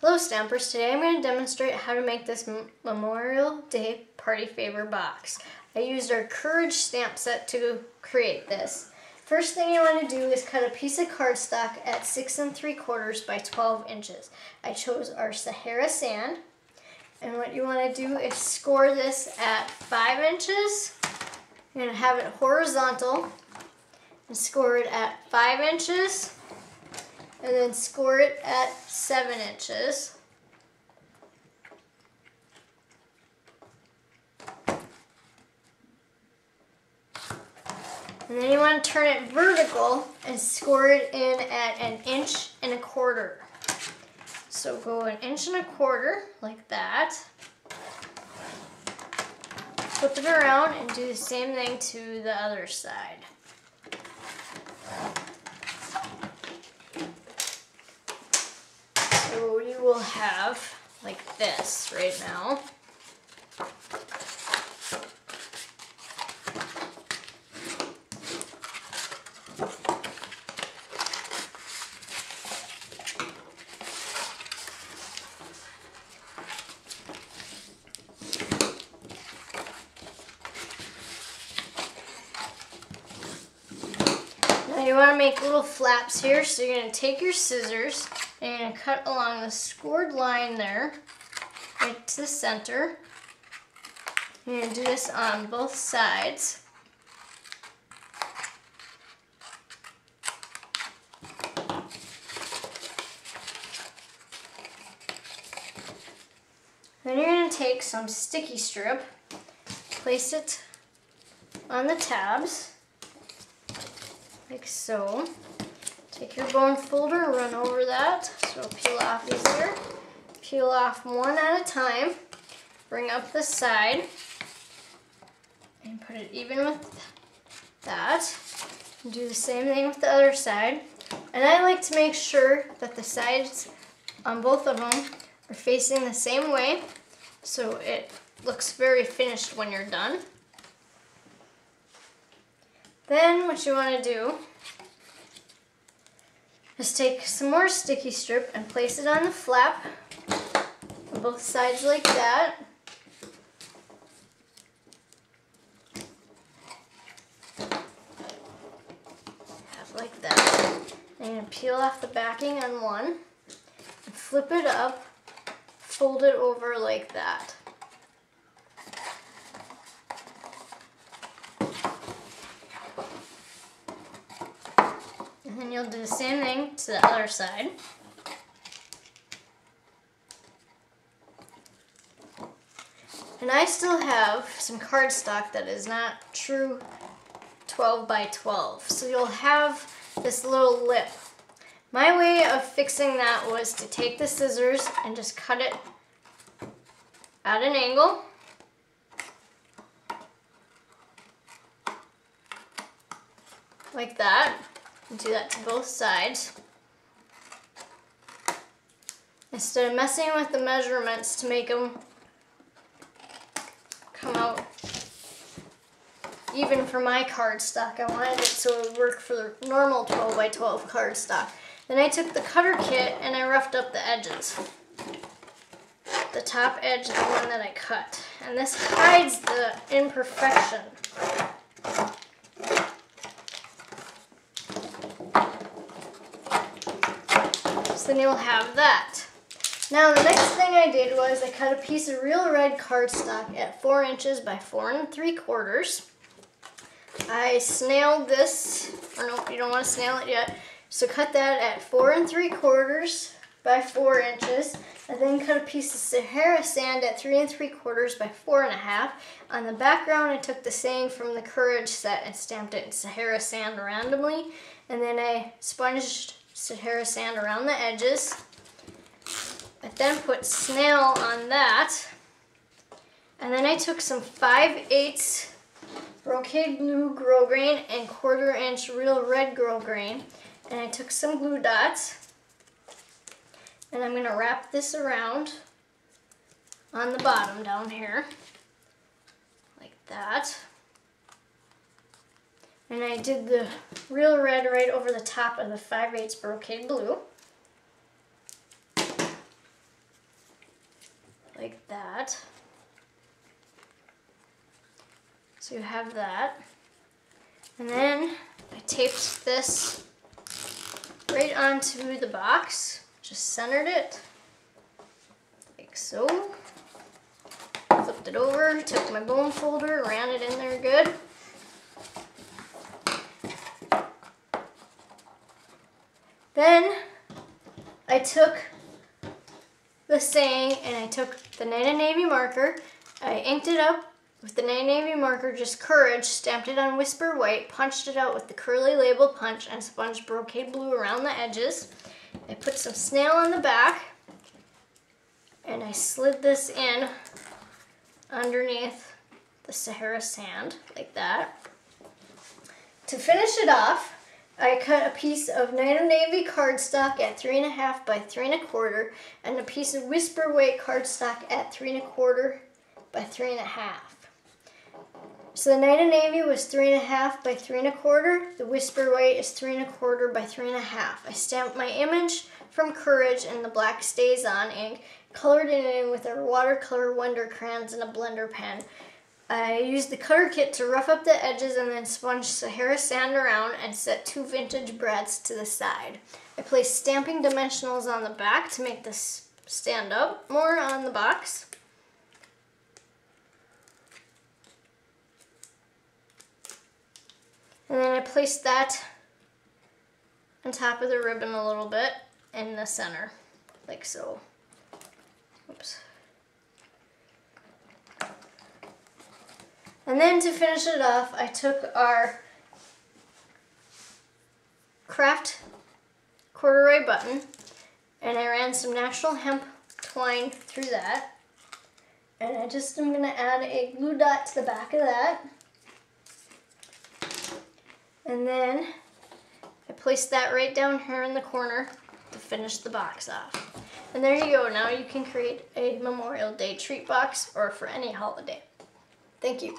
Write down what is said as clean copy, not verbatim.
Hello Stampers, today I'm going to demonstrate how to make this Memorial Day party favor box. I used our Courage stamp set to create this. First thing you want to do is cut a piece of cardstock at 6 3/4 by 12 inches. I chose our Sahara Sand, and what you want to do is score this at 5 inches. You're going to have it horizontal and score it at 5 inches. And then score it at 7 inches. And then you want to turn it vertical and score it in at 1 1/4 inches. So go 1 1/4 inches like that. Flip it around and do the same thing to the other side. So you will have like this right now. Now you want to make little flaps here, so you're going to take your scissors and you're going to cut along the scored line there, right to the center. You're going to do this on both sides. Then you're going to take some sticky strip, place it on the tabs, like so. Take your bone folder, run over that, so it'll peel off easier. Peel off one at a time. Bring up the side and put it even with that. And do the same thing with the other side. And I like to make sure that the sides on both of them are facing the same way, so it looks very finished when you're done. Then what you want to do is take some more sticky strip and place it on the flap on both sides like that. Have like that. And you're going to peel off the backing on one and flip it up, fold it over like that. And then you'll do the same thing to the other side. And I still have some cardstock that is not true 12 by 12. So you'll have this little lip. My way of fixing that was to take the scissors and just cut it at an angle. Like that. And do that to both sides. Instead of messing with the measurements to make them come out even for my cardstock, I wanted it so it would work for the normal 12 by 12 cardstock. Then I took the cutter kit and I roughed up the edges. The top edge is the one that I cut. And this hides the imperfection. So then you'll have that. Now the next thing I did was I cut a piece of real red cardstock at 4 inches by 4 3/4. I snailed this, or no, you don't want to snail it yet. So cut that at 4 3/4 by 4 inches. And then cut a piece of Sahara Sand at 3 3/4 by 4 1/2. On the background I took the saying from the Courage set and stamped it in Sahara Sand randomly. And then I sponged Sahara Sand around the edges. I then put snail on that. And then I took some 5/8 brocade blue grosgrain and 1/4 inch real red grosgrain. And I took some glue dots. And I'm going to wrap this around on the bottom down here. Like that. And I did the real red right over the top of the 5/8 brocade blue. like that. So you have that. And then I taped this right onto the box, just centered it, like so. Flipped it over, took my bone folder, ran it in there good. Then I took the saying and I took the Night of Navy marker, I inked it up with the Night of Navy marker, just Courage, stamped it on Whisper White, punched it out with the curly label punch and sponged brocade blue around the edges. I put some snail on the back and I slid this in underneath the Sahara sand like that. To finish it off, I cut a piece of Night of Navy cardstock at 3.5 by 3 1/4 and a piece of Whisper White cardstock at 3 1/4 by 3 1/2. So the Night of Navy was 3.5 by 3 1/4. The Whisper White is 3 1/4 by 3 1/2. I stamped my image from Courage in the black Stays On ink, colored it in with a watercolor Wonder crayons and a blender pen. I used the color kit to rough up the edges and then sponge Sahara sand around and set 2 vintage brads to the side. I placed stamping dimensionals on the back to make this stand up more on the box. And then I placed that on top of the ribbon a little bit in the center, like so. Oops. And then to finish it off, I took our craft corduroy button and I ran some natural hemp twine through that. And I just am going to add a glue dot to the back of that. And then I placed that right down here in the corner to finish the box off. And there you go. Now you can create a Memorial Day treat box or for any holiday. Thank you.